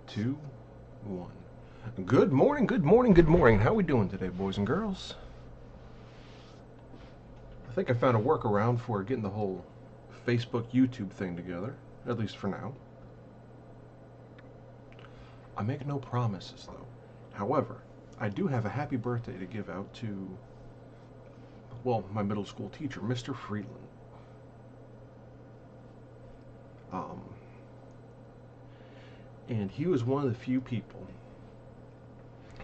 2, 1. Good morning, good morning, good morning. How we doing today, boys and girls? I think I found a workaround for getting the whole Facebook, YouTube thing together, at least for now. I make no promises, though. However, I do have a happy birthday to give out to, well, my middle school teacher, Mr. Freeland. And he was one of the few people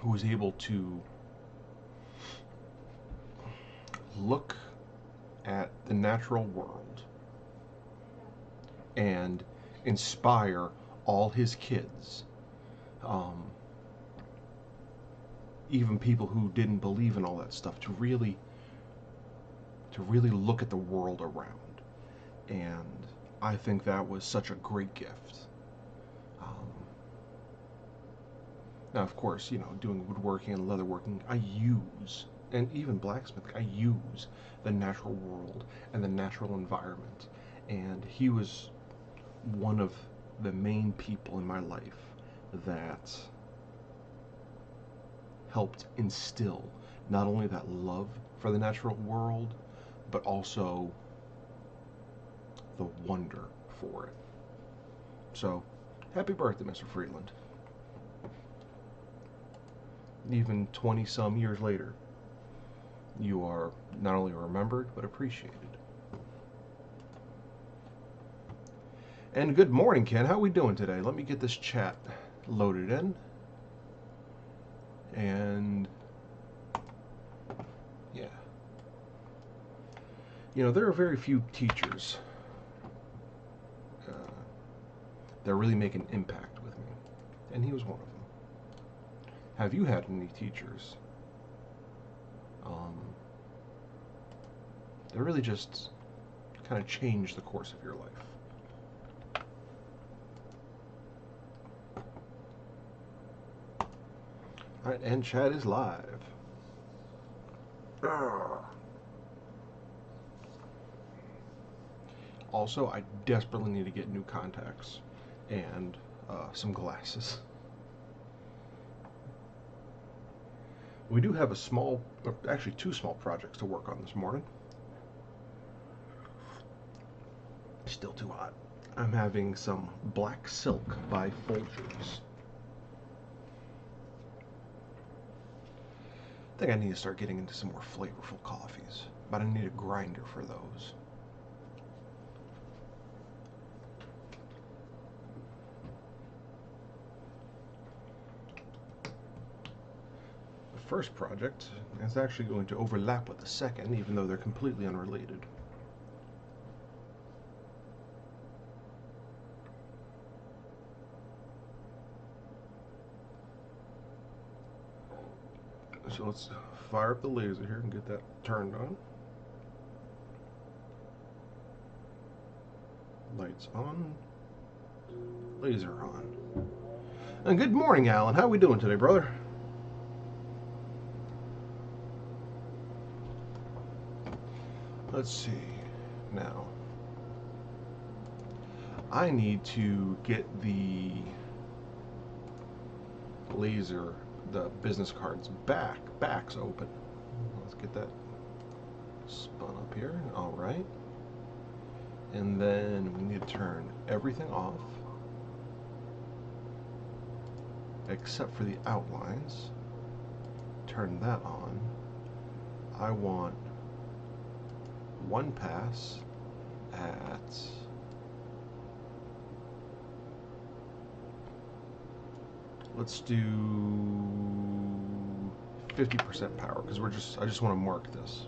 who was able to look at the natural world and inspire all his kids, even people who didn't believe in all that stuff, to really look at the world around. And I think that was such a great gift. Now, of course, doing woodworking and leatherworking, I use, and even blacksmithing, I use the natural world and the natural environment. And he was one of the main people in my life that helped instill not only that love for the natural world, but also the wonder for it. So, happy birthday, Mr. Freeland. Even 20-some years later, you are not only remembered, but appreciated. And good morning, Ken. How are we doing today? Let me get this chat loaded in. And, yeah. There are very few teachers that really make an impact with me. And he was one of them. Have you had any teachers that really just kind of changed the course of your life? Alright, and chat is live. Also, I desperately need to get new contacts and some glasses. We do have actually two small projects to work on this morning. Still too hot. I'm having some black silk by Folgers. I think I need to start getting into some more flavorful coffees, but I need a grinder for those. First project is actually going to overlap with the second, even though they're completely unrelated. So let's fire up the laser here and get that turned on. Lights on. Laser on. And good morning, Alan. How are we doing today, brother? Let's see. Now, I need to get the laser, the business cards backs open. Let's get that spun up here. All right. And then we need to turn everything off except for the outlines. Turn that on. I want one pass at 50% power, because I just want to mark this.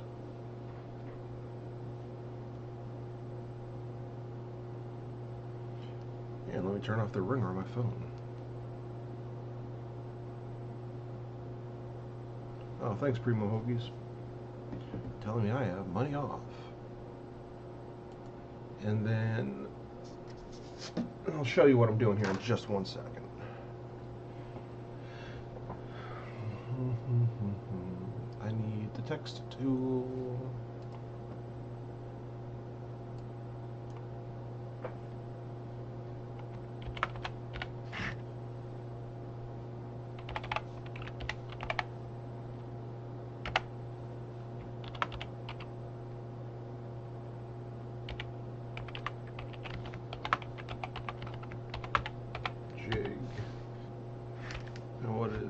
And let me turn off the ringer on my phone. Oh, thanks, Primo Hoagies. Telling me I have money off. And then I'll show you what I'm doing here in just 1 second. I need the text tool.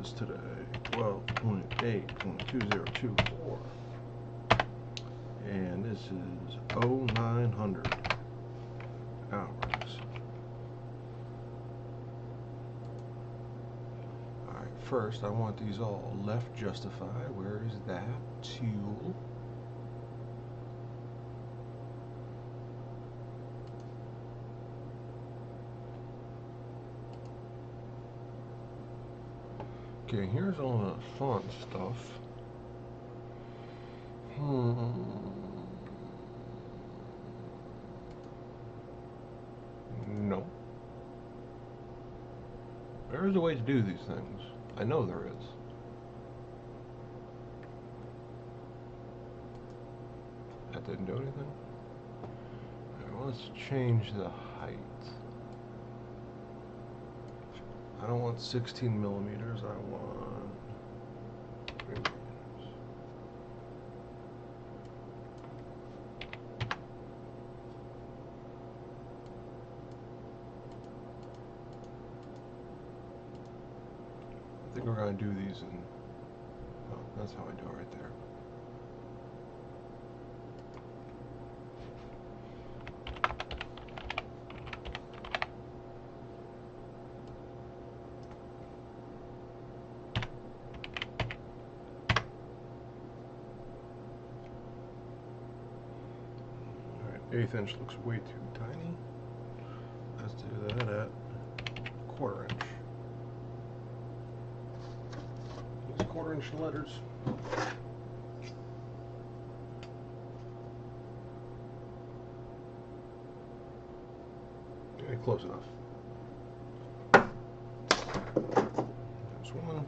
is today? 12.8.2024. And this is 0900 hours. Alright, first I want these all left justify. Where is that tool? Okay, here's all the font stuff. No. There is a way to do these things. I know there is. That didn't do anything? Alright, well, let's change the height. I don't want 16 millimeters, I want 3 millimeters. I think we're going to do these in, oh, that's how I do it right there. Alright, 1/8 inch looks way too tiny. Let's do that at 1/4 inch. 1/4 inch letters. Okay, close enough. There's one.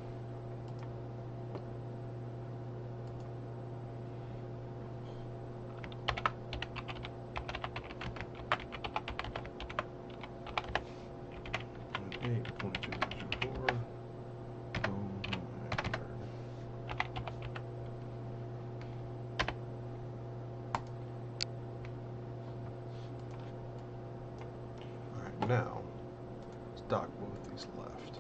Now, let's dock both these left.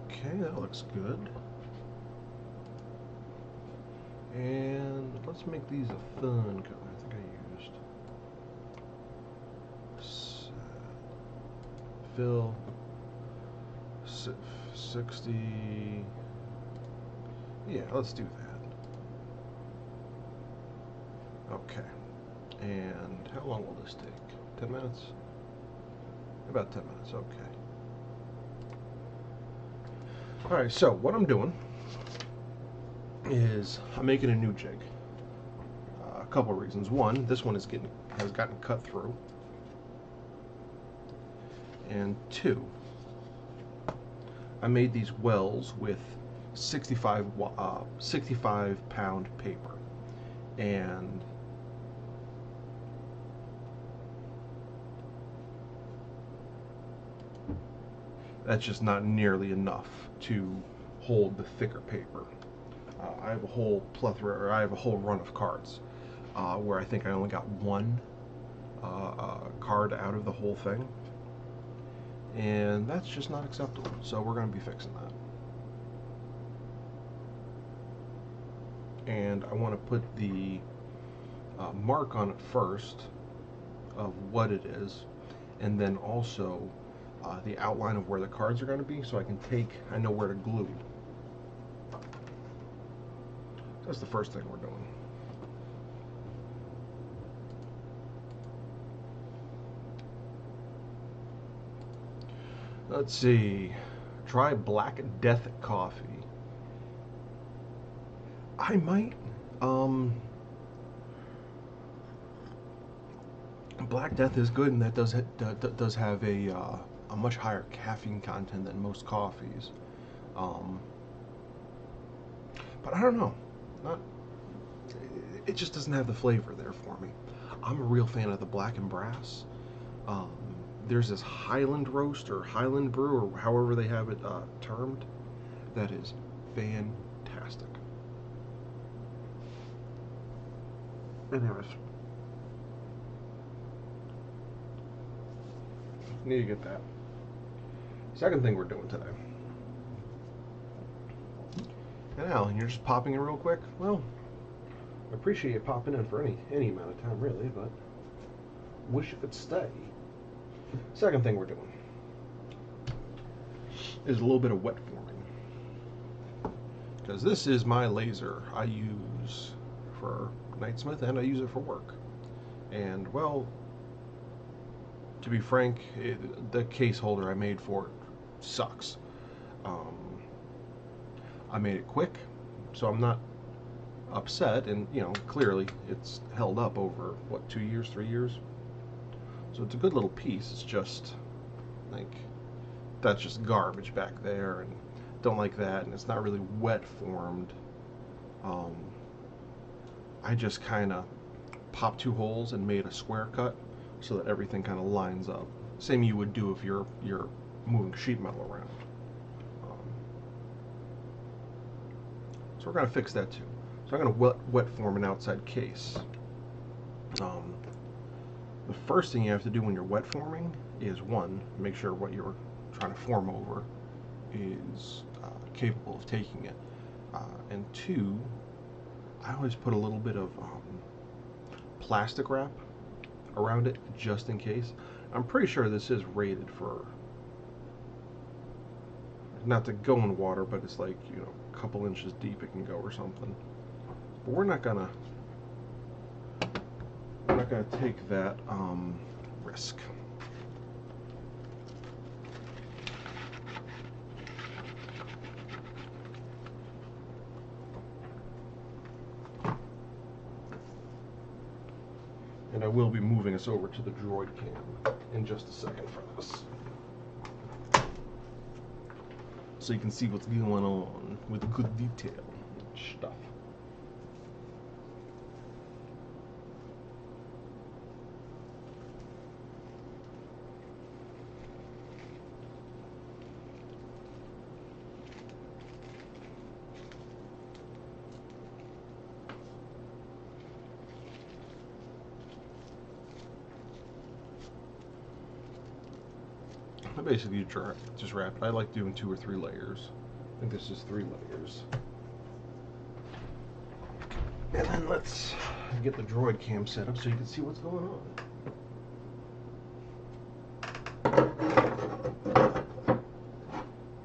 Okay, that looks good. And let's make these a fun color. I think I used fill 60. Yeah, let's do that. Okay. And how long will this take? 10 minutes? About 10 minutes, okay. Alright, so what I'm doing is I'm making a new jig. A couple of reasons. One, this one has gotten cut through. And two, I made these wells with 65 pound paper. And that's just not nearly enough to hold the thicker paper. I have a whole plethora, or I have a whole run of cards where I think I only got one card out of the whole thing, and that's just not acceptable. So we're going to be fixing that. And I want to put the mark on it first of what it is, and then also the outline of where the cards are going to be, so I know where to glue. That's the first thing we're doing. Let's see. Try Black Death coffee. I might Black Death is good, and that does have a much higher caffeine content than most coffees. Um, but I don't know, not it just doesn't have the flavor there for me. I'm a real fan of the Black and Brass. Um, there's this Highland roast or Highland brew or however they have it termed. That is fantastic. Anyways, need to get that. Second thing we're doing today. And Alan, you're just popping in real quick? Well, I appreciate you popping in for any amount of time, really, but wish you could stay. Second thing we're doing is a little bit of wet forming. Because this is my laser I use for Knightsmith, and I use it for work. And, well, to be frank, the case holder I made for it sucks. I made it quick, so I'm not upset, and clearly it's held up over what, 2 years, 3 years. So it's a good little piece. It's just like that's just garbage back there, and don't like that, and it's not really wet formed. I just kind of popped 2 holes and made a square cut so that everything kind of lines up. Same you would do if you're moving sheet metal around. So we're going to fix that too. So I'm going to wet form an outside case. The first thing you have to do when you're wet forming is, one, make sure what you're trying to form over is capable of taking it. And two, I always put a little bit of plastic wrap around it just in case. I'm pretty sure this is rated for, not to go in water, but it's like, a couple inches deep it can go or something. But we're not gonna take that risk. And I will be moving us over to the Droid Cam in just a second for this, so you can see what's going on with good detail and stuff. I basically just wrap it. I like doing 2 or 3 layers. I think this is 3 layers. And then let's get the Droid Cam set up so you can see what's going on.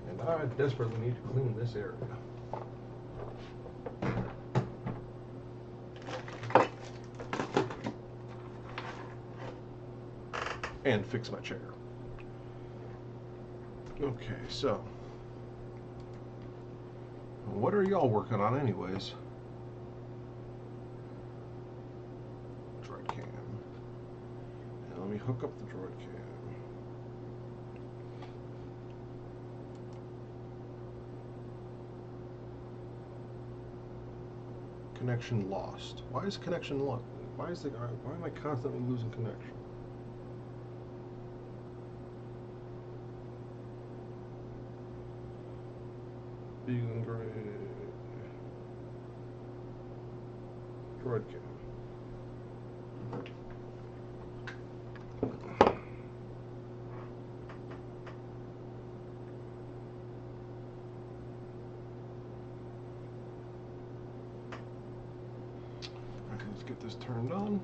And I desperately need to clean this area. And fix my chair. Okay, so what are y'all working on anyways? Droid Cam. And let me hook up the Droid Cam. Connection lost. Why is connection lost? Why am I constantly losing connection? Being great. Droid Cam. Okay, let's get this turned on.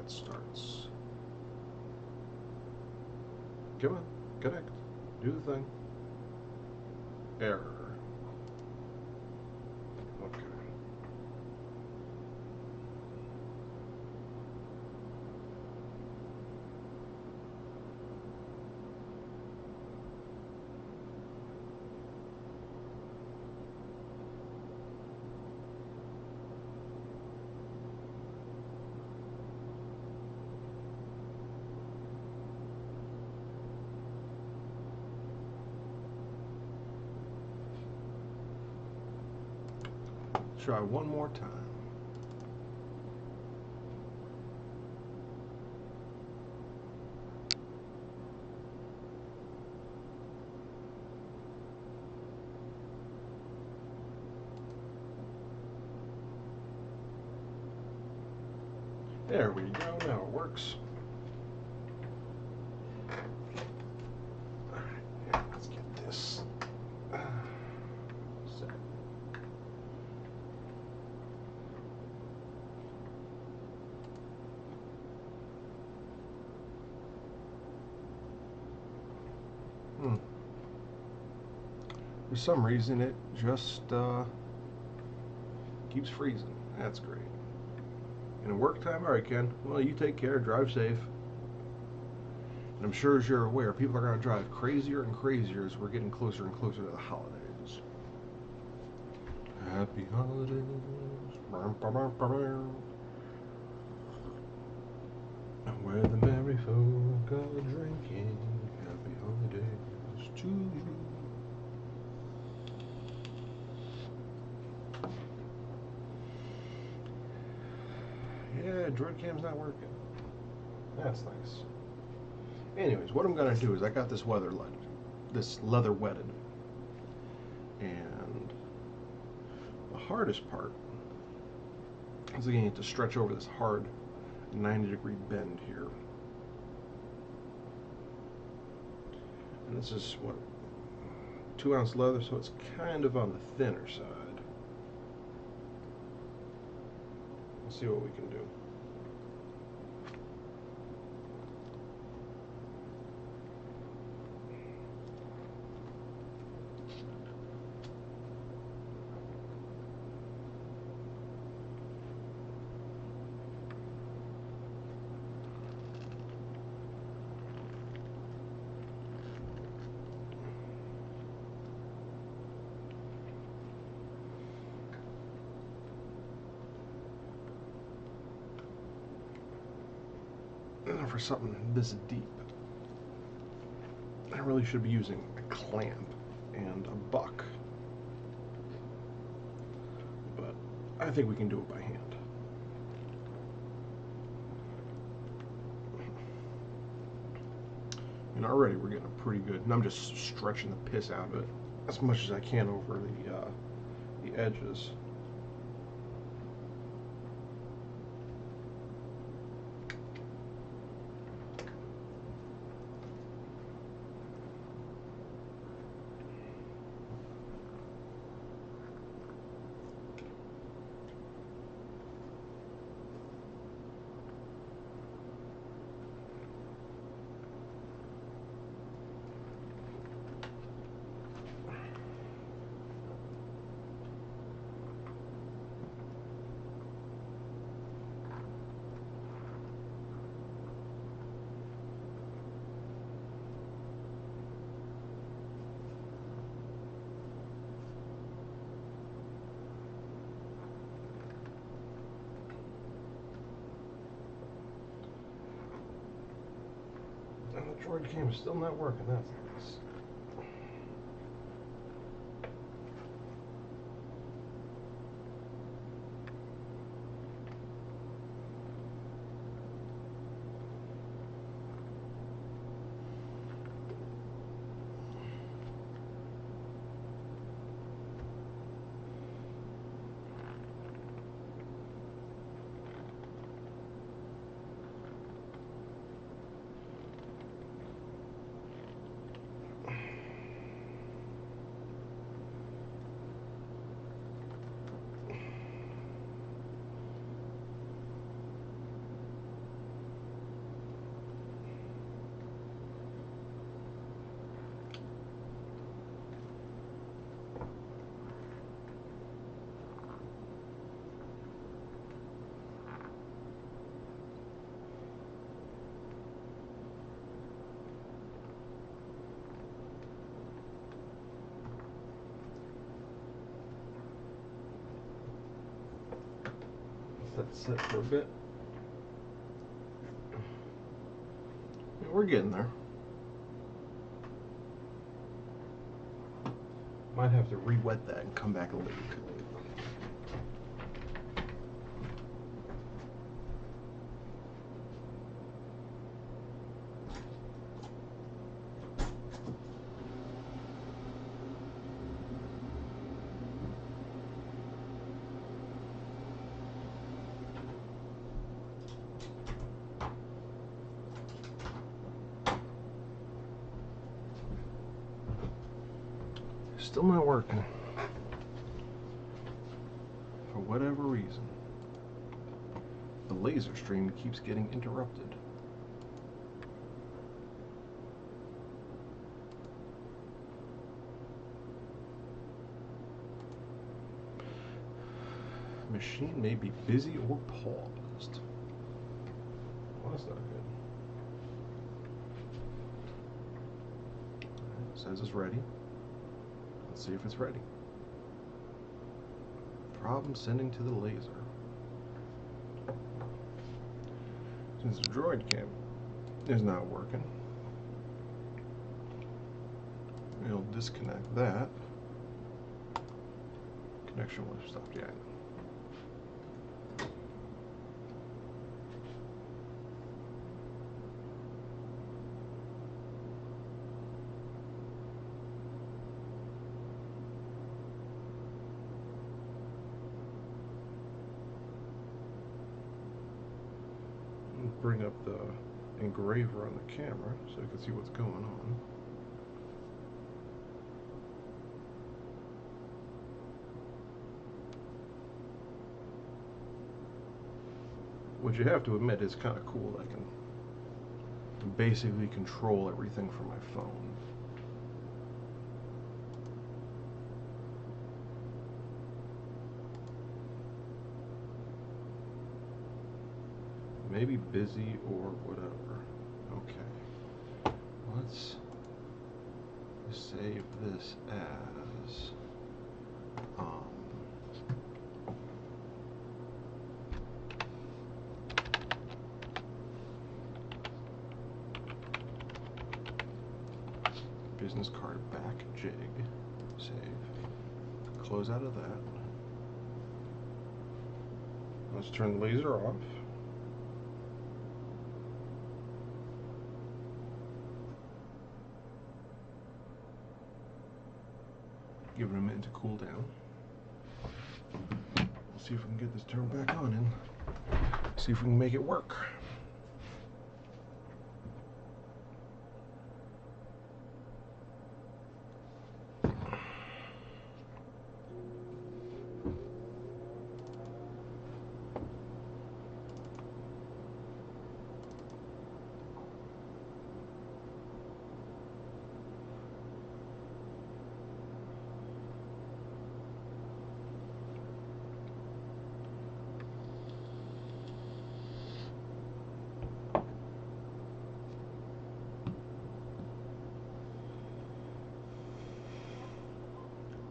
it starts. Come on, connect. Do the thing. Error. Okay. Try one more time. There we go, now it works. Alright, yeah, let's get this set. For some reason it just keeps freezing. That's great. In work time, alright Ken, well you take care, drive safe. And I'm sure as you're aware, people are going to drive crazier and crazier as we're getting closer and closer to the holidays. Happy holidays. Where the merry folk are drinking. Happy holidays to you. Yeah, droid cam's not working. That's nice. Anyways, what I'm gonna do is I got this leather wetted, and the hardest part is going to have to stretch over this hard 90-degree bend here. And this is what, 2-ounce leather, so it's kind of on the thinner side. Let's see what we can do. For something this deep, I really should be using a clamp and a buck, but I think we can do it by hand. And already we're getting a pretty good, and I'm just stretching the piss out of it as much as I can over the edges. And the droid cam is still not working, that's nice. Let that sit for a bit. We're getting there. Might have to re-wet that and come back a little bit later. Still not working. For whatever reason, the laser stream keeps getting interrupted. Machine may be busy or paused. Well, that's not good. It says it's ready. Let's see if it's ready. Problem sending to the laser. Since the droid cam is not working, we'll disconnect that. Connection will have stopped yet. Bring up the engraver on the camera so you can see what's going on. Which you have to admit is kind of cool. I can basically control everything from my phone. Maybe busy or whatever. Okay. Let's save this as business card back jig. Save. Close out of that. Let's turn the laser off. Give it a minute to cool down. We'll see if we can get this turned back on and see if we can make it work.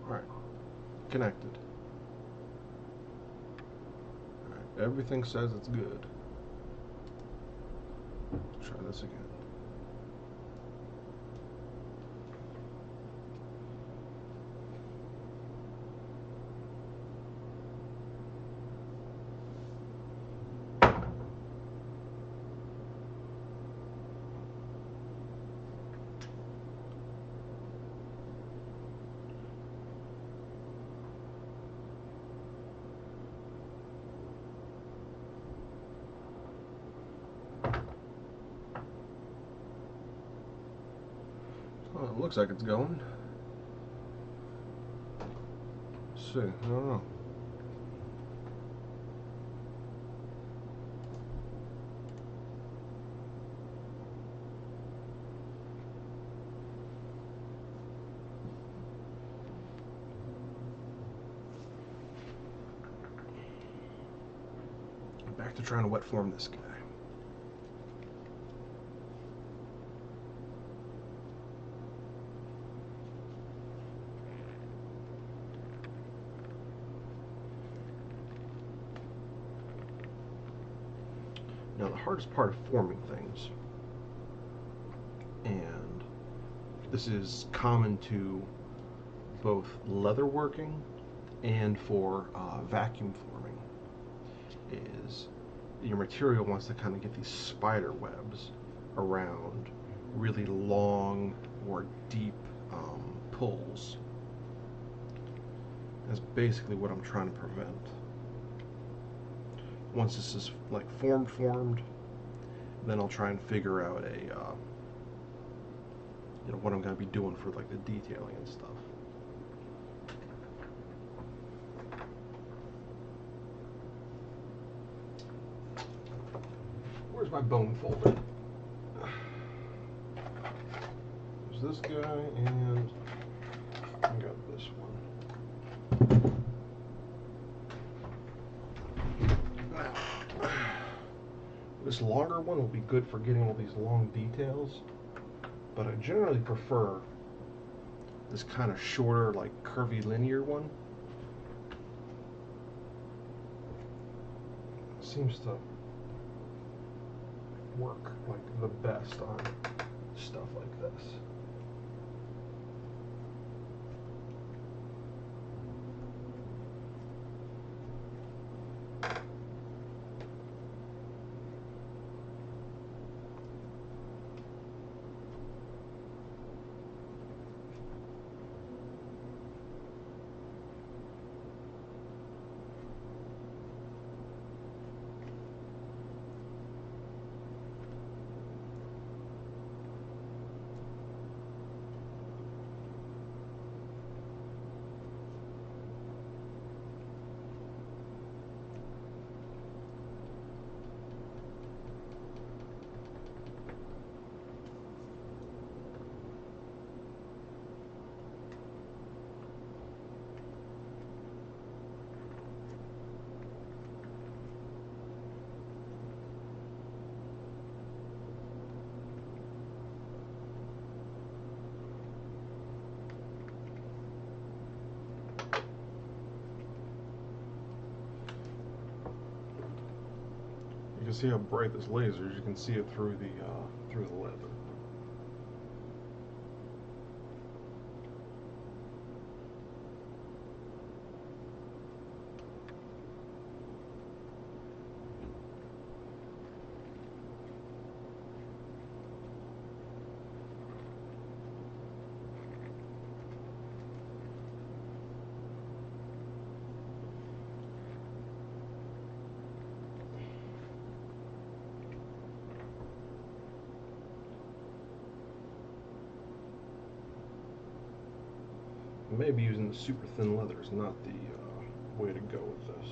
Alright, connected. Alright, everything says it's good. Let's try this again. Well, it looks like it's going. Let's see, I don't know. Back to trying to wet form this guy. Now, the hardest part of forming things, and this is common to both leatherworking and for vacuum forming, is your material wants to kind of get these spider webs around really long or deep pulls. That's basically what I'm trying to prevent. Once this is like formed, then I'll try and figure out a what I'm going to be doing for like the detailing and stuff. Where's my bone folder? There's this guy, and I got this one. Now, this longer one will be good for getting all these long details, but I generally prefer this kind of shorter, like curvy linear one. It seems to work like the best on stuff like this. You can see how bright this laser is. You can see it through the leather. Maybe using the super thin leather is not the way to go with this.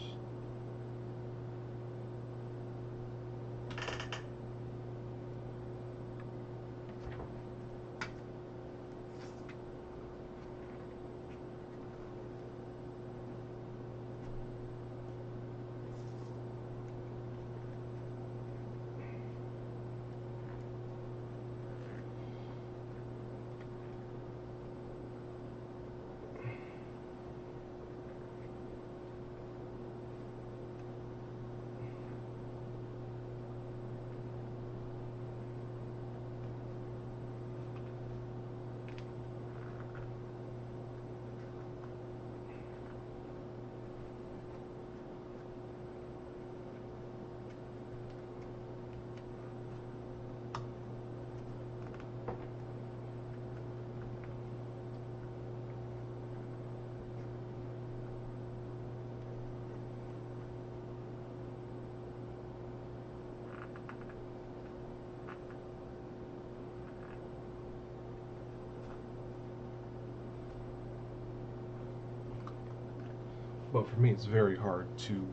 But for me, it's very hard to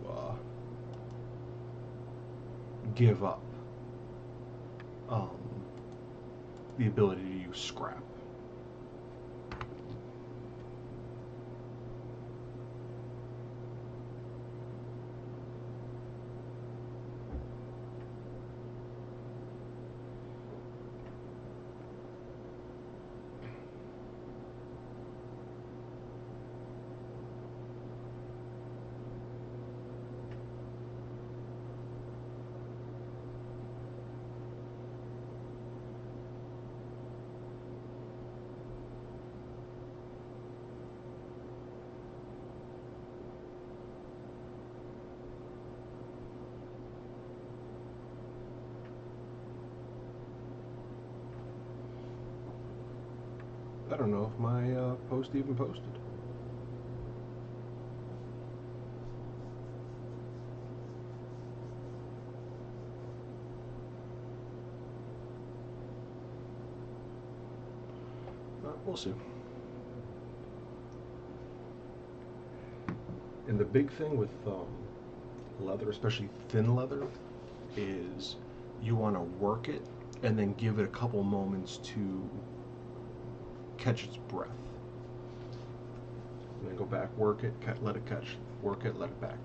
give up the ability to use scrap. I don't know if my post even posted. We'll see. And the big thing with leather, especially thin leather, is you want to work it and then give it a couple moments to catch its breath. And then go back, work it, let it catch, work it, let it back.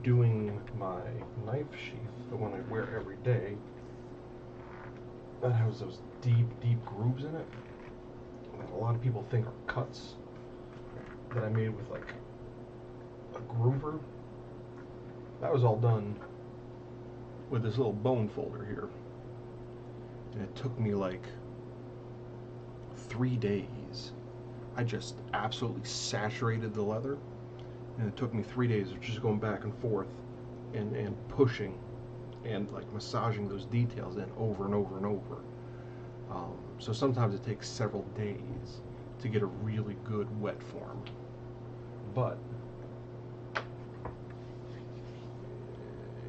Doing my knife sheath, the one I wear every day, that has those deep grooves in it that a lot of people think are cuts, that I made with like a groover. That was all done with this little bone folder here, and it took me like 3 days. I just absolutely saturated the leather, and it took me 3 days of just going back and forth and pushing and like massaging those details in over and over and over. So sometimes it takes several days to get a really good wet form, but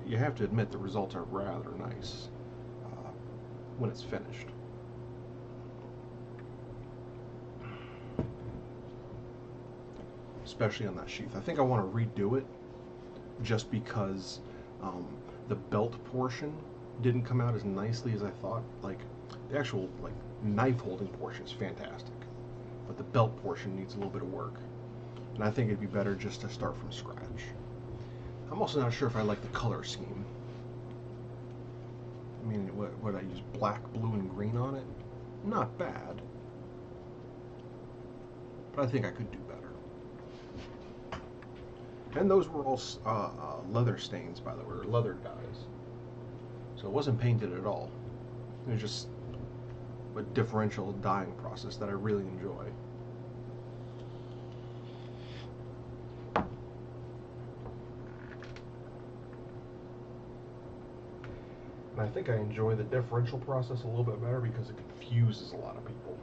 you have to admit the results are rather nice when it's finished. Especially on that sheath. I think I want to redo it just because the belt portion didn't come out as nicely as I thought. Like the actual like knife holding portion is fantastic, but the belt portion needs a little bit of work, and I think it'd be better just to start from scratch. I'm also not sure if I like the color scheme. I mean, what I use, black, blue, and green on it? Not bad, but I think I could do better. And those were all leather stains, by the way, or leather dyes. So it wasn't painted at all. It was just a differential dyeing process that I really enjoy. And I think I enjoy the differential process a little bit better because it confuses a lot of people.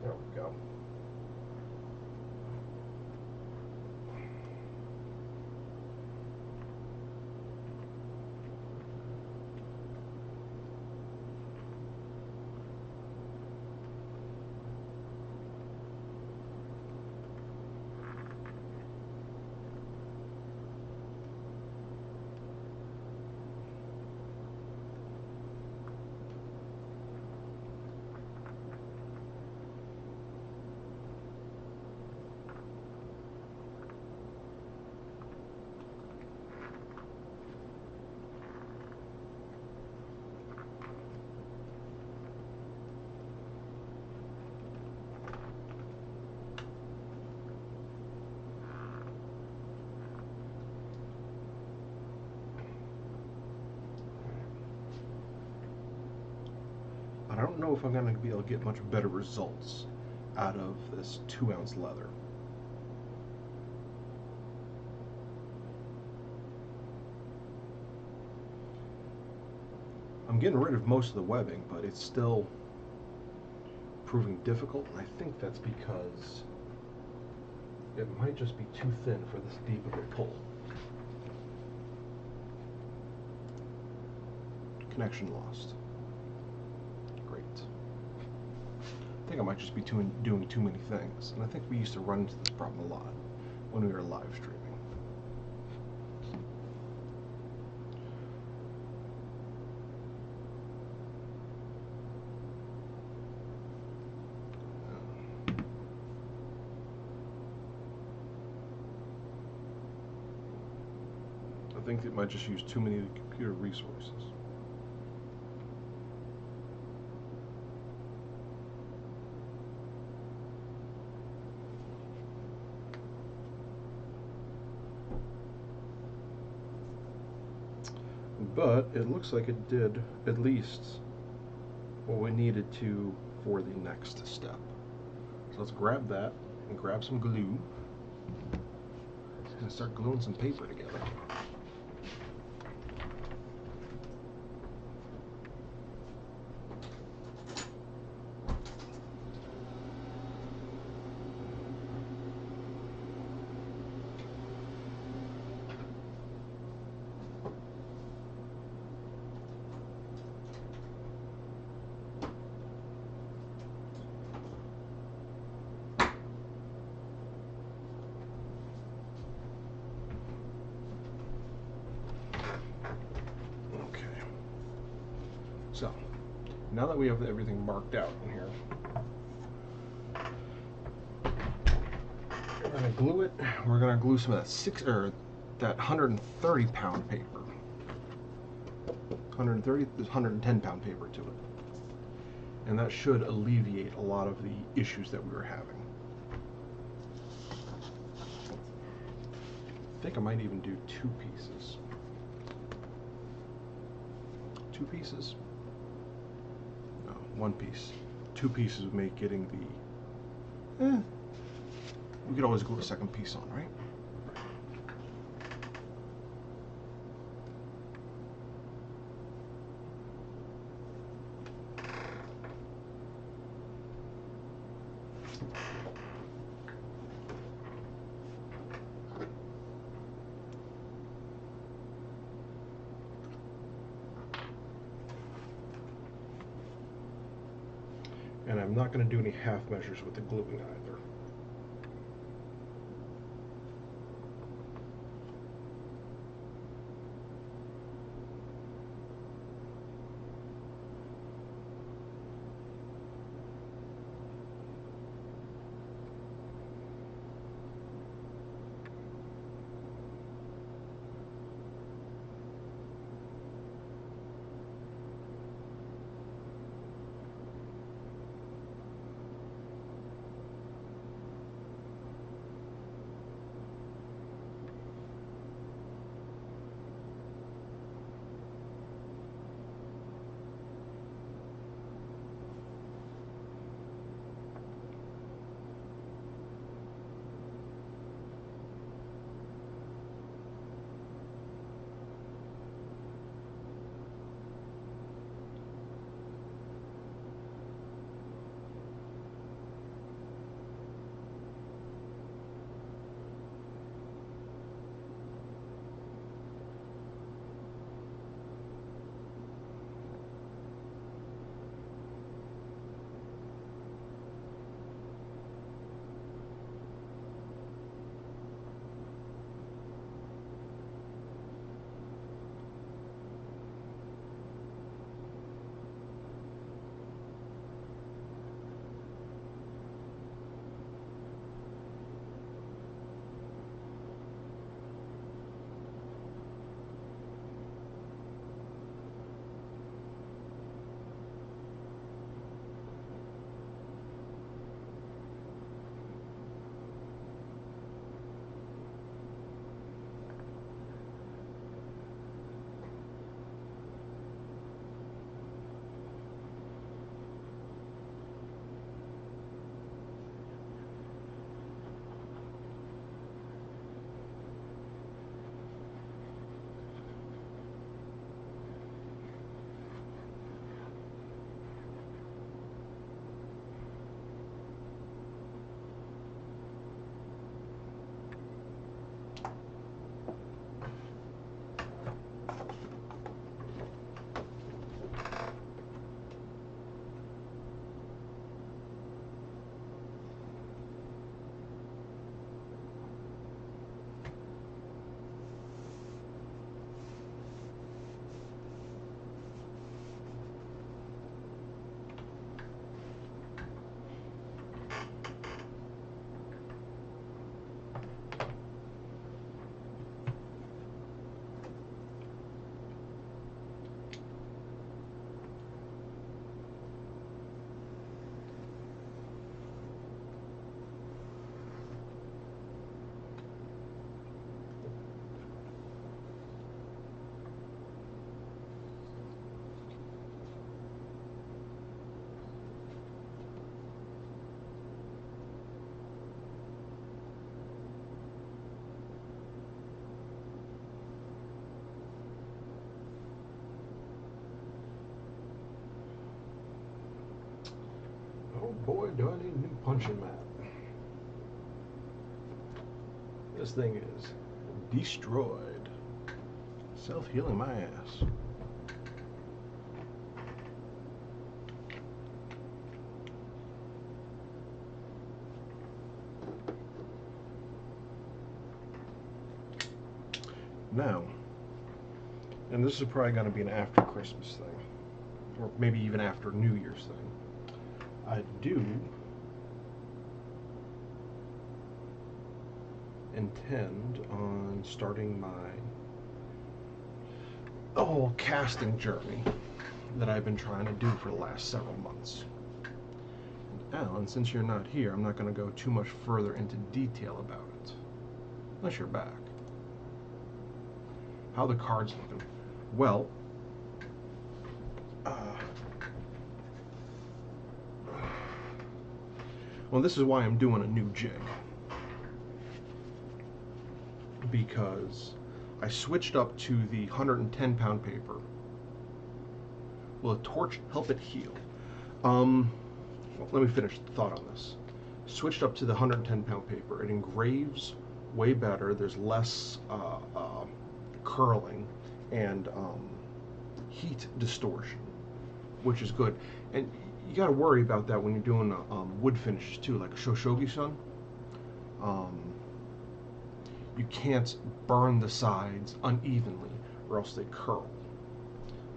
There we go. I don't know if I'm going to be able to get much better results out of this 2-ounce leather. I'm getting rid of most of the webbing, but it's still proving difficult, and I think that's because it might just be too thin for this deep of a pull. Connection lost. Great. I think I might just be doing too many things, and I think we used to run into this problem a lot when we were live streaming. I think it might just use too many computer resources. But it looks like it did at least what we needed to for the next step. So let's grab that and grab some glue and start gluing some paper together. So, now that we have everything marked out in here, we're going to glue it. We're going to glue some of that 130 pound paper. 130, there's 110 pound paper to it. And that should alleviate a lot of the issues that we were having. I think I might even do 2 pieces. 2 pieces? 1 piece. 2 pieces would make getting the... we could always glue a second piece on, right? And I'm not going to do any half measures with the gluing either. Boy, do I need a new punching mat. This thing is destroyed. Self-healing my ass. Now, and this is probably going to be an after Christmas thing, or maybe even after New Year's thing. I do intend on starting my whole casting journey that I've been trying to do for the last several months. And Alan, since you're not here, I'm not going to go too much further into detail about it, unless you're back. How the cards looking? Well, this is why I'm doing a new jig, because I switched up to the 110-pound paper. Will a torch help it heal? Well, let me finish the thought on this. Switched up to the 110-pound paper. It engraves way better. There's less curling and heat distortion, which is good. And you got to worry about that when you're doing wood finishes too, like a Shoshogi-san. You can't burn the sides unevenly, or else they curl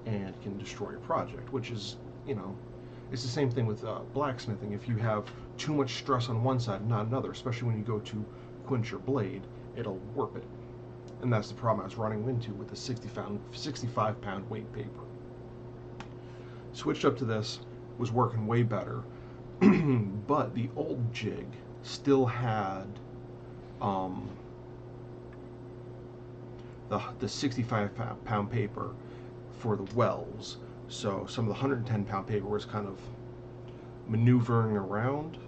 and can destroy your project. Which is, it's the same thing with blacksmithing. If you have too much stress on one side and not another, especially when you go to quench your blade, it'll warp it. And that's the problem I was running into with the 65-pound weight paper. Switched up to this, was working way better, but the old jig still had the 65-pound paper for the wells. So some of the 110-pound paper was kind of maneuvering around,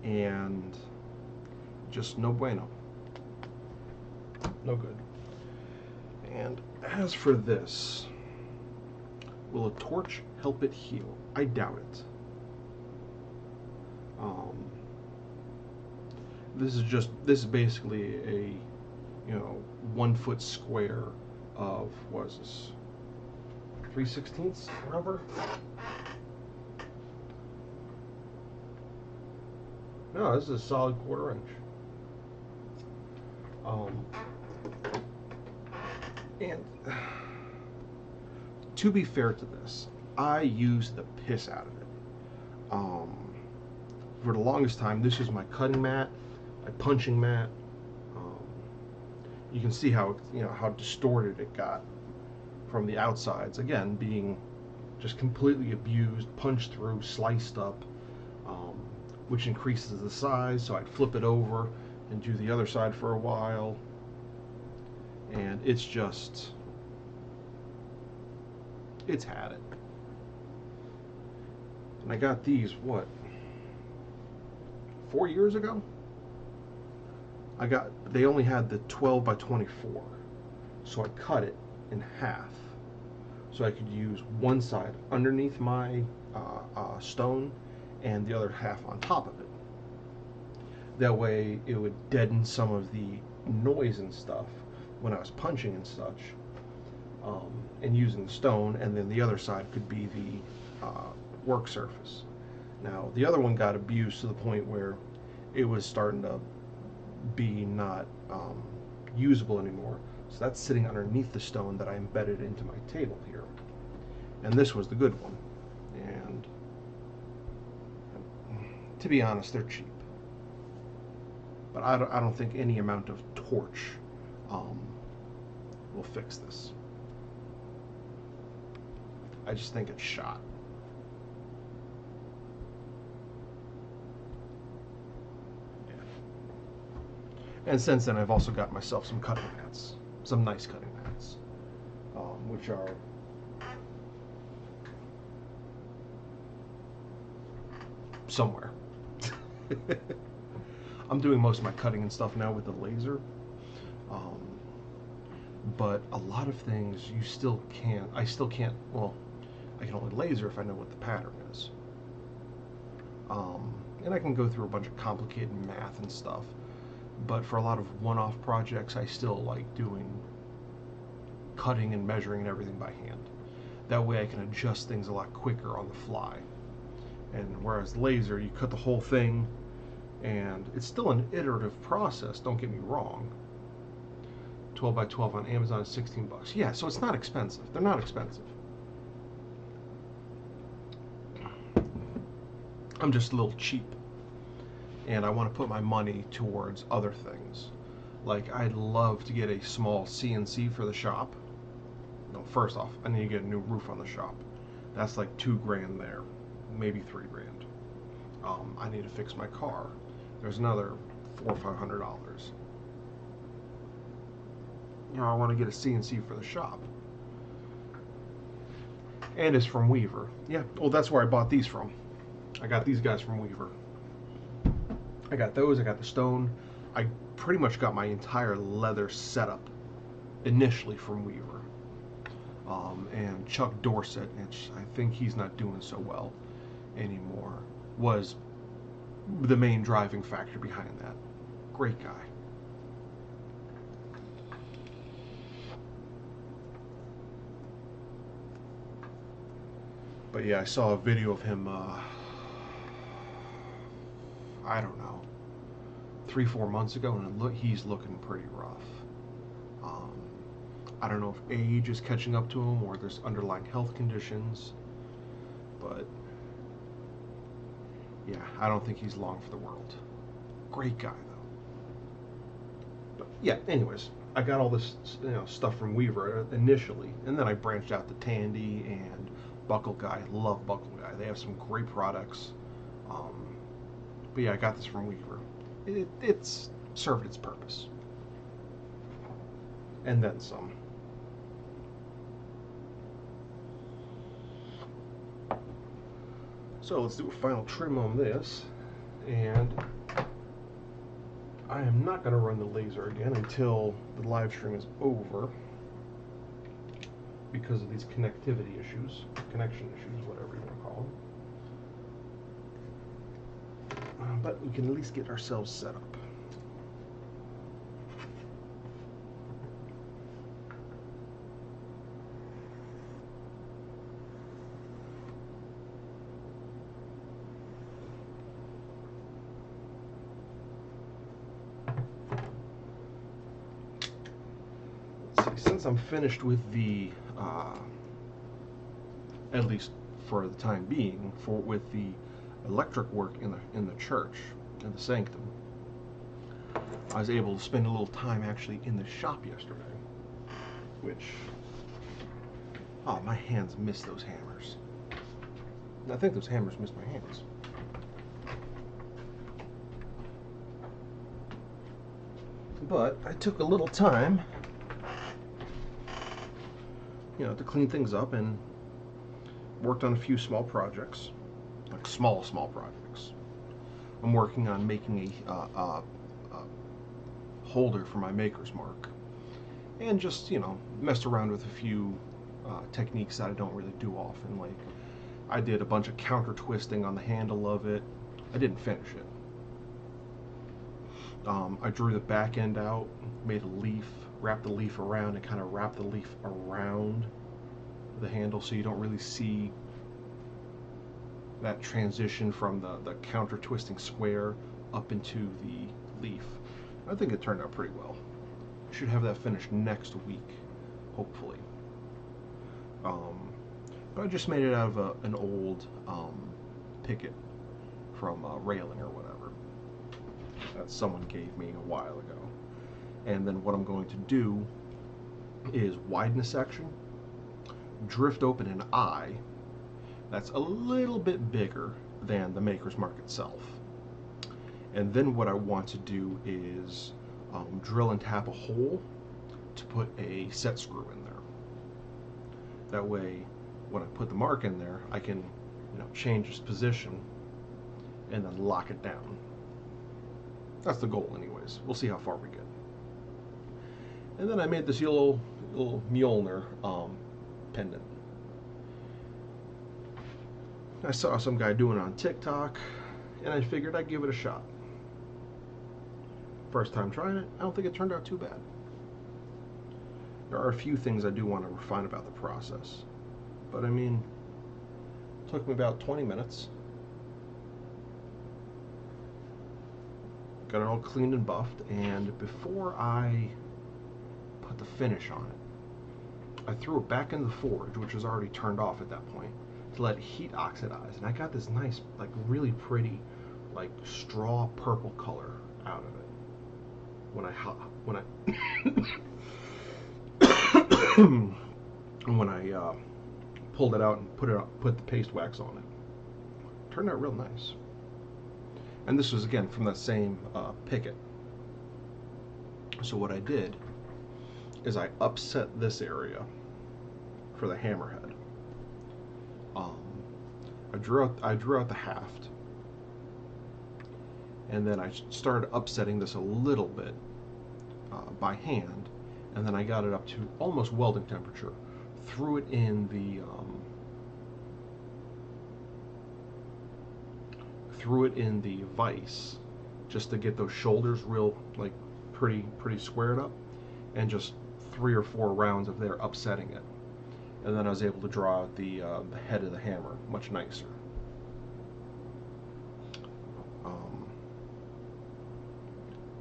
and just no bueno. No good. And as for this, will a torch help it heal? I doubt it. This is basically a 1 foot square of, what is this, 3/16 rubber? No, this is a solid 1/4 inch. And to be fair to this, I use the piss out of it. For the longest time, this is my cutting mat, my punching mat. You can see how how distorted it got from the outsides. Again, being just completely abused, punched through, sliced up, which increases the size. So I'd flip it over and do the other side for a while, and it's had it. And I got these, what, 4 years ago? They only had the 12 by 24, so I cut it in half so I could use one side underneath my stone and the other half on top of it. That way it would deaden some of the noise and stuff when I was punching and such, and using the stone, and then the other side could be the work surface. Now the other one got abused to the point where it was starting to be not usable anymore, so that's sitting underneath the stone that I embedded into my table here, and this was the good one. And to be honest, they're cheap, but I don't think any amount of torch will fix this. I just think it's shot. And since then, I've also got myself some cutting mats, some nice cutting mats, which are somewhere. I'm doing most of my cutting and stuff now with the laser, but a lot of things I still can't, well, I can only laser if I know what the pattern is. And I can go through a bunch of complicated math and stuff. But for a lot of one-off projects, I still like doing cutting and measuring and everything by hand. That way I can adjust things a lot quicker on the fly. And whereas laser, you cut the whole thing, and it's still an iterative process, don't get me wrong. 12 by 12 on Amazon is 16 bucks. Yeah, so it's not expensive. They're not expensive. I'm just a little cheap. And I want to put my money towards other things. Like, I'd love to get a small CNC for the shop. No, first off, I need to get a new roof on the shop. That's like $2,000 there, maybe $3,000. I need to fix my car. There's another $400 or $500. You know, I want to get a CNC for the shop. And it's from Weaver. Yeah, well, that's where I bought these from. I got these guys from Weaver. I got those, I got the stone. I pretty much got my entire leather setup initially from Weaver. And Chuck Dorset, which I think he's not doing so well anymore, was the main driving factor behind that. Great guy. But yeah, I saw a video of him, I don't know, 3-4 months ago, and he's looking pretty rough. I don't know if age is catching up to him or there's underlying health conditions, but yeah, I don't think he's long for the world. Great guy, though. But yeah, anyways, I got all this, stuff from Weaver initially, and then I branched out to Tandy and Buckle Guy. Love Buckle Guy. They have some great products. But yeah, I got this from Weaver. It's served its purpose. And then some. So let's do a final trim on this. And I am not going to run the laser again until the live stream is over, because of these connection issues, whatever you want to call them. But we can at least get ourselves set up. Since I'm finished with the, at least for the time being, with the electric work in the church, in the sanctum, I was able to spend a little time actually in the shop yesterday, which, oh, my hands miss those hammers. I think those hammers miss my hands. But I took a little time, to clean things up, and worked on a few small projects, like small projects. I'm working on making a holder for my maker's mark, and just messed around with a few techniques that I don't really do often. Like, I did a bunch of counter twisting on the handle of it. I didn't finish it. I drew the back end out, made a leaf, wrapped the leaf around, and kind of wrapped the leaf around the handle so you don't really see that transition from the counter twisting square up into the leaf. I think it turned out pretty well. I should have that finished next week, hopefully. But I just made it out of an old picket from railing or whatever that someone gave me a while ago. And then what I'm going to do is widen a section, drift open an eye that's a little bit bigger than the maker's mark itself. And then what I want to do is drill and tap a hole to put a set screw in there. That way, when I put the mark in there, I can change its position and then lock it down. That's the goal anyways. We'll see how far we get. And then I made this little Mjolnir pendant. I saw some guy doing it on TikTok. and I figured I'd give it a shot. First time trying it, I don't think it turned out too bad. There are a few things I do want to refine about the process, but I mean, it took me about 20 minutes. Got it all cleaned and buffed, and before I put the finish on it, I threw it back into the forge, which was already turned off at that point, to let heat oxidize, and I got this nice, like really pretty, like straw purple color out of it when I when I pulled it out and put the paste wax on it. Turned out real nice. And this was again from that same picket. So what I did is I upset this area for the hammerhead. I drew out the haft, and then I started upsetting this a little bit by hand, and then I got it up to almost welding temperature. Threw it in the vise just to get those shoulders real, like pretty squared up, and just 3 or 4 rounds of there upsetting it, and then I was able to draw out the head of the hammer much nicer.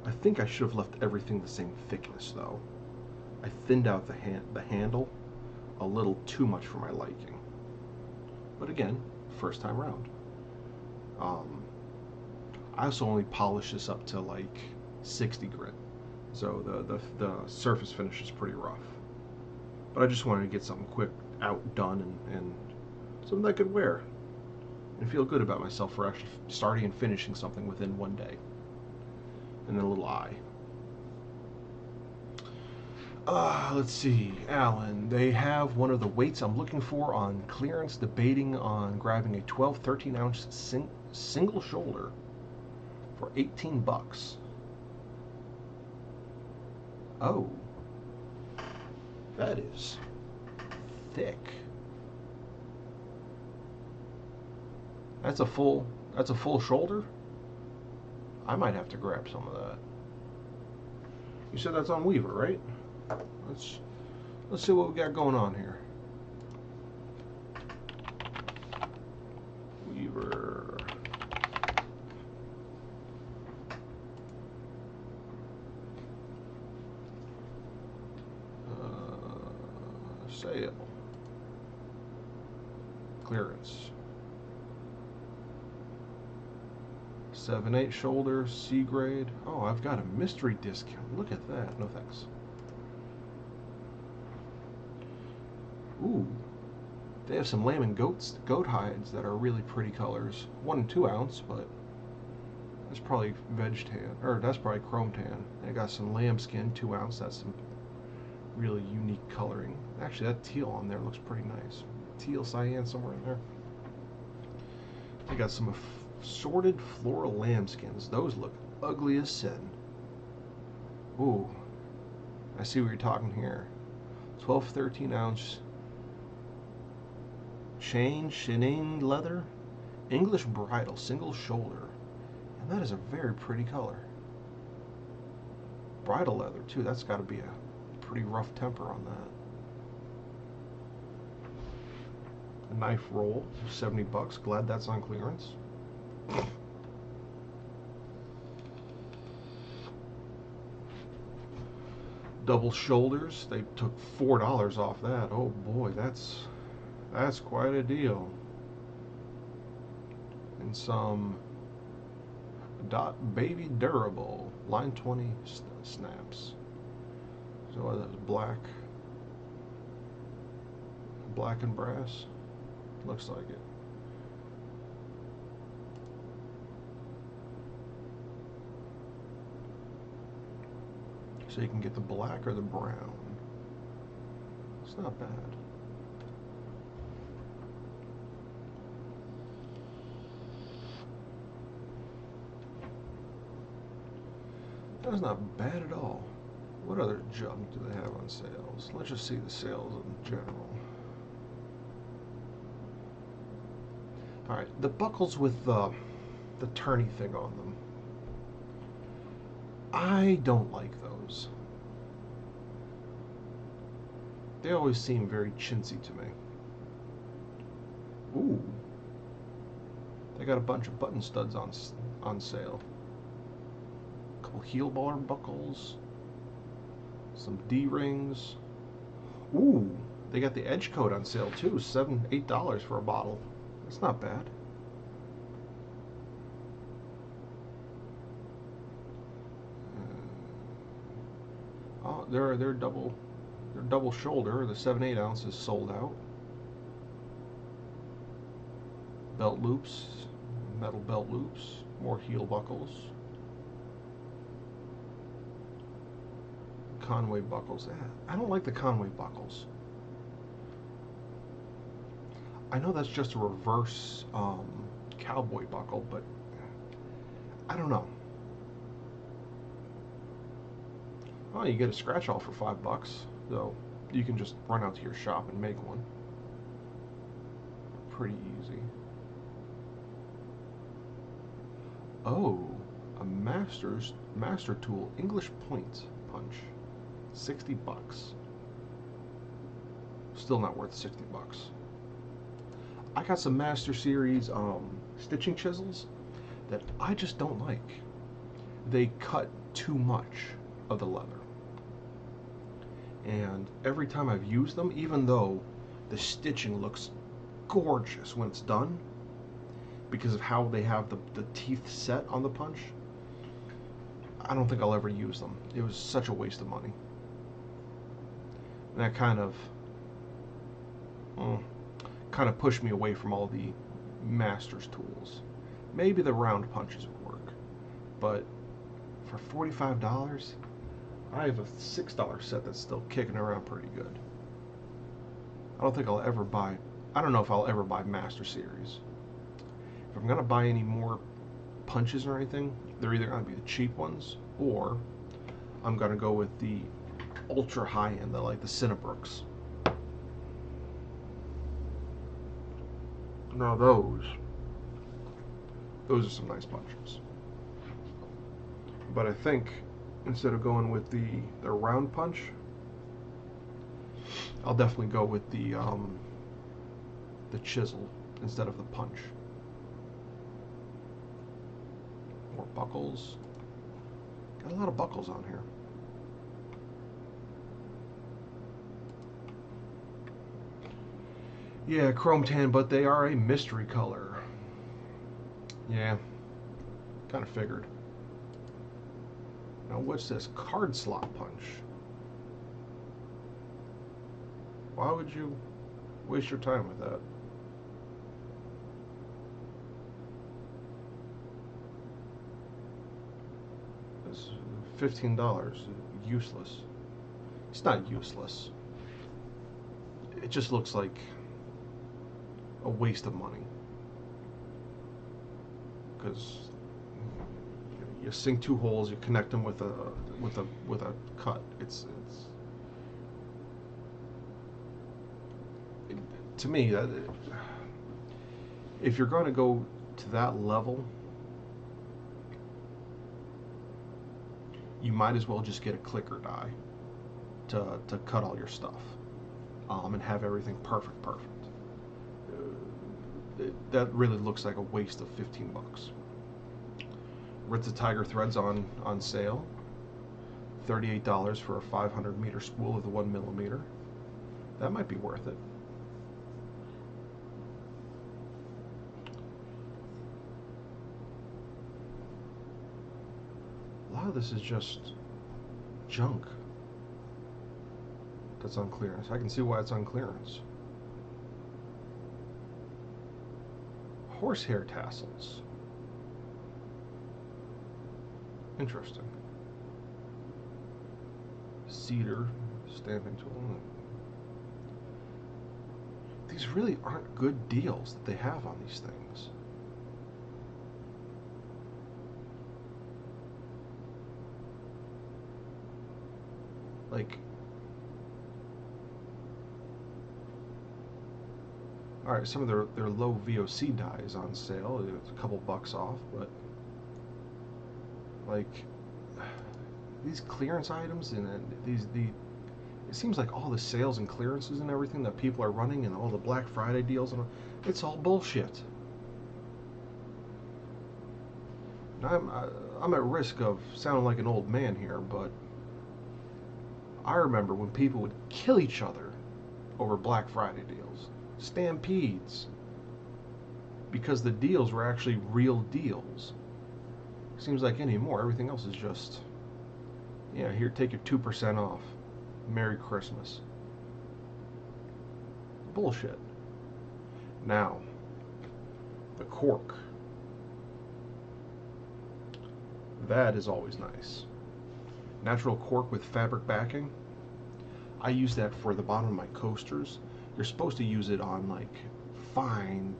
I think I should have left everything the same thickness though. I thinned out the handle a little too much for my liking. But again, first time around. I also only polished this up to like 60 grit, so the surface finish is pretty rough. But I just wanted to get something quick done and something I could wear and feel good about myself for actually starting and finishing something within one day. And then a little eye. Let's see, Alan, they have one of the weights I'm looking for on clearance, debating on grabbing a 12-13 ounce single shoulder for 18 bucks. Oh, that is thick. That's a full shoulder? I might have to grab some of that. You said that's on Weaver, right? Let's see what we got going on here. Weaver. Sale. Clearance. 7/8 shoulder, C grade. Oh, I've got a mystery discount. Look at that. No thanks. Ooh, they have some lamb and goat hides that are really pretty colors. 1 and 2 ounce, but that's probably veg tan, or that's probably chrome tan. They got some lamb skin, 2 ounce. That's some really unique coloring. Actually, that teal on there looks pretty nice. Teal cyan somewhere in there. They got some assorted floral lambskins. Those look ugly as sin. Ooh, I see what you're talking here. 12-13 ounce chain chenille leather, English bridle, single shoulder, and that is a very pretty color. Bridle leather too. That's got to be a pretty rough temper on that. A knife roll, 70 bucks. Glad that's on clearance. Double shoulders, they took $4 off that. Oh boy, that's quite a deal. And some baby durable line 20 snaps. So what are those, black and brass? Looks like it. So you can get the black or the brown. It's not bad. That's not bad at all. What other junk do they have on sales? Let's just see the sales in general. Alright, the buckles with the the turny thing on them. I don't like those. They always seem very chintzy to me. Ooh. They got a bunch of button studs on sale. A couple heel bar buckles. Some D-rings. Ooh, they got the edge coat on sale too. $8 for a bottle. That's not bad. Oh, they're double shoulder. The 7/8 ounce is sold out. Belt loops, metal belt loops, more heel buckles. Conway buckles. I don't like the Conway buckles. I know that's just a reverse cowboy buckle, but I don't know. Well, you get a scratch off for $5, so you can just run out to your shop and make one. Pretty easy. Oh, a master tool English point punch, $60. Still not worth $60. I got some Master Series stitching chisels that I just don't like. They cut too much of the leather. And every time I've used them, even though the stitching looks gorgeous when it's done, because of how they have the teeth set on the punch, I don't think I'll ever use them. It was such a waste of money. And that kind of pushed me away from all the master's tools. Maybe the round punches would work, but for $45, I have a $6 set that's still kicking around pretty good. I don't think I'll ever buy. I don't know if I'll ever buy Master Series. If I'm gonna buy any more punches or anything, they're either gonna be the cheap ones, or I'm gonna go with the ultra high end, like the Cinnabrooks. Now those are some nice punches. But I think instead of going with the round punch, I'll definitely go with the chisel instead of the punch. More buckles. Got a lot of buckles on here. Yeah, chrome tan, but they are a mystery color. Yeah, kind of figured. Now what's this? Card slot punch. Why would you waste your time with that? It's $15. Useless. It's not useless. It just looks like a waste of money, because you sink two holes, you connect them with a cut. To me, if you're going to go to that level, you might as well just get a clicker die to cut all your stuff, and have everything perfect. That really looks like a waste of $15. Ritz of Tiger threads on sale. $38 for a 500-meter spool of the 1mm. That might be worth it. A lot of this is just junk that's on clearance. I can see why it's on clearance. Horsehair tassels. Interesting. Cedar stamping tool. These really aren't good deals that they have on these things. Like, Alright, some of their low VOC dyes on sale. It's a couple bucks off, but like these clearance items and it seems like all the sales and clearances and everything that people are running and all the Black Friday deals and it's all bullshit. I'm at risk of sounding like an old man here, but I remember when people would kill each other over Black Friday deals, stampedes, because the deals were actually real deals. Seems like anymore, everything else is just, yeah, here, take your 2% off. Merry Christmas. Bullshit. Now, the cork. That is always nice. Natural cork with fabric backing. I use that for the bottom of my coasters. You're supposed to use it on like fine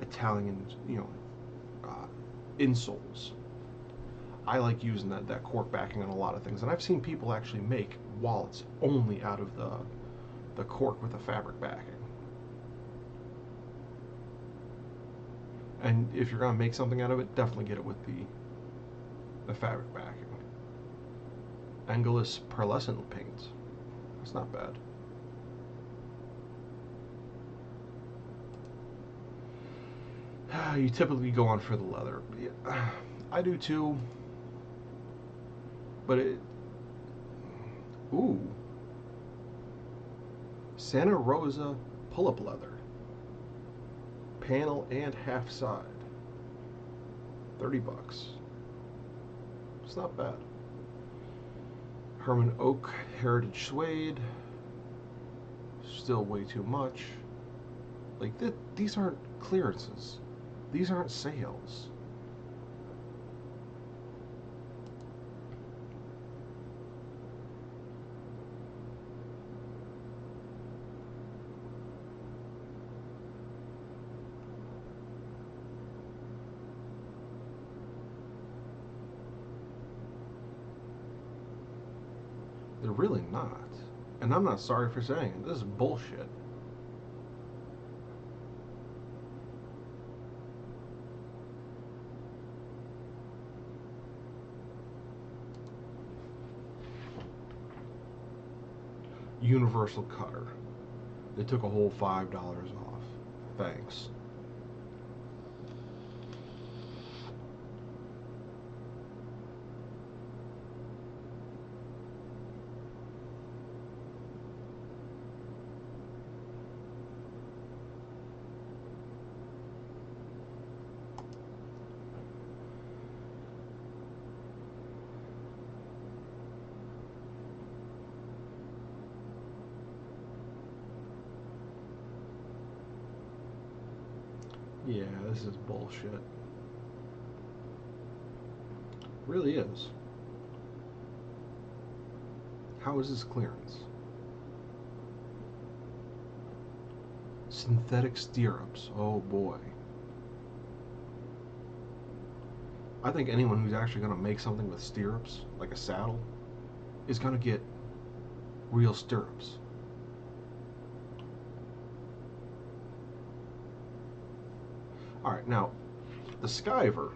Italian, insoles. I like using that cork backing on a lot of things, and I've seen people actually make wallets only out of the cork with the fabric backing. And if you're gonna make something out of it, definitely get it with the fabric backing. Angelus pearlescent paint. That's not bad. You typically go on for the leather. Yeah, I do too. But ooh. Santa Rosa pull-up leather. Panel and half side. 30 bucks. It's not bad. Herman Oak Heritage Suede. Still way too much. Like, these aren't clearances. These aren't sales. They're really not. And I'm not sorry for saying it. This is bullshit. Universal Cutter. They took a whole $5 off. Thanks. Yeah, this is bullshit. Really is. How is this clearance? Synthetic stirrups. Oh boy. I think anyone who's actually going to make something with stirrups, like a saddle, is going to get real stirrups. Alright, now, the Skyver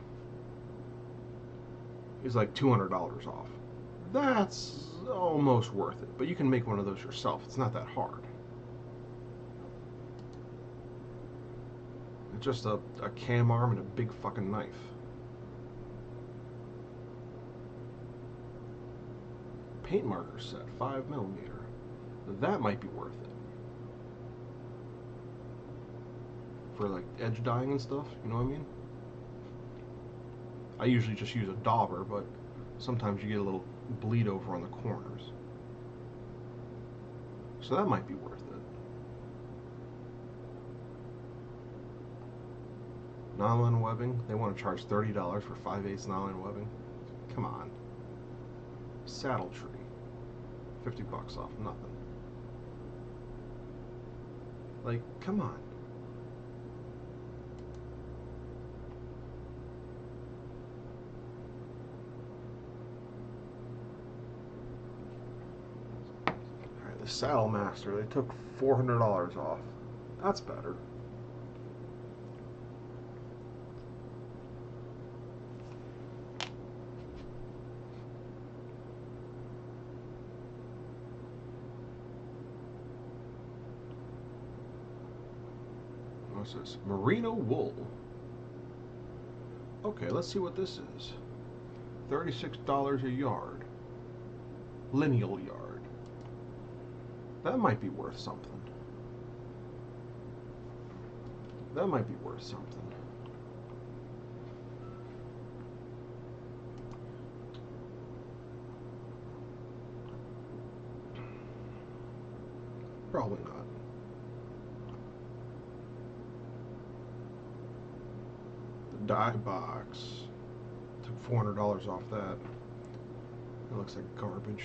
is like $200 off. That's almost worth it, but you can make one of those yourself. It's not that hard. It's just a cam arm and a big fucking knife. Paint marker set, 5mm. That might be worth it. For like edge dyeing and stuff, you know what I mean? I usually just use a dauber, but sometimes you get a little bleed over on the corners. So that might be worth it. Nylon webbing, they want to charge $30 for 5/8 nylon webbing. Come on. Saddle tree, 50 bucks off, nothing. Like, come on. Alright, the Saddle Master, they took $400 off. That's better. What's this? Merino wool. Okay, let's see what this is. $36 a yard. Lineal yard. That might be worth something. That might be worth something. Probably not. The dye box. Took $400 off that. It looks like garbage.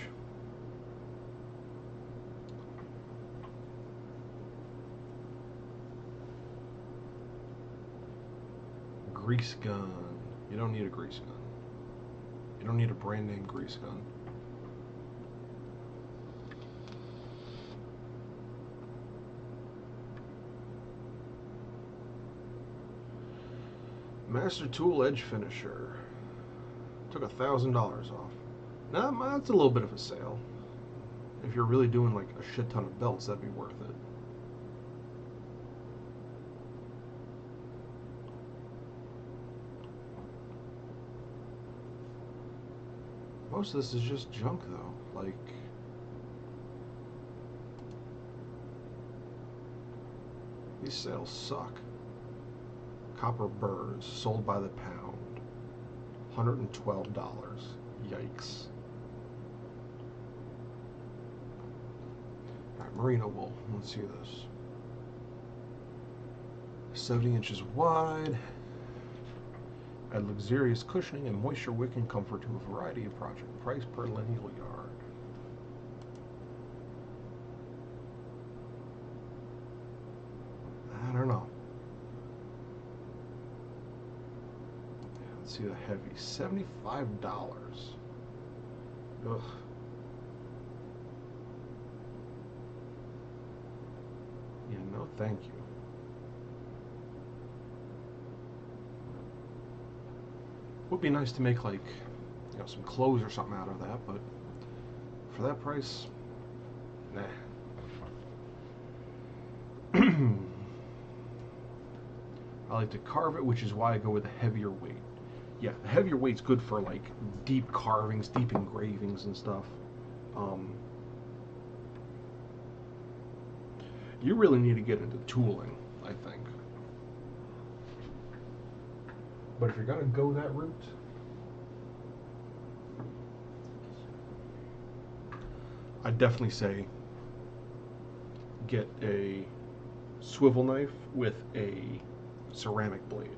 Grease gun. You don't need a grease gun. You don't need a brand name grease gun. Master Tool Edge Finisher. Took $1,000 off. Now that's a little bit of a sale. If you're really doing like a shit ton of belts, that'd be worth it. Most of this is just junk though. Like, these sales suck. Copper burrs sold by the pound. $112. Yikes. Alright, merino wool. Let's see this. 70 inches wide. Add luxurious cushioning and moisture wicking comfort to a variety of projects. Price per lineal yard. I don't know. Let's see the heavy. $75. Ugh. Yeah, no thank you. Would be nice to make like, you know, some clothes or something out of that, but for that price, nah. I like to carve it, which is why I go with a heavier weight. Yeah, the heavier weight's good for like deep carvings, deep engravings and stuff. You really need to get into tooling, I think. But if you're gonna go that route, I'd definitely say get a swivel knife with a ceramic blade.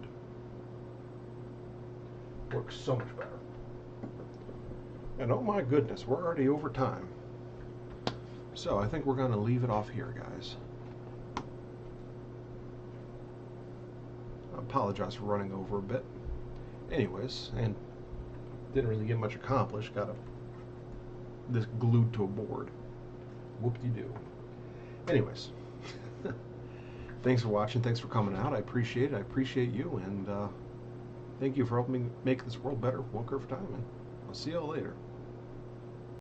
Works so much better. And oh my goodness, we're already over time. So I think we're gonna leave it off here, guys. I apologize for running over a bit. Anyways, and didn't really get much accomplished. Got this glued to a board. Whoop-de-doo. Anyways, thanks for watching. Thanks for coming out. I appreciate it. I appreciate you, and thank you for helping me make this world better one kerf at a time. And I'll see y'all later.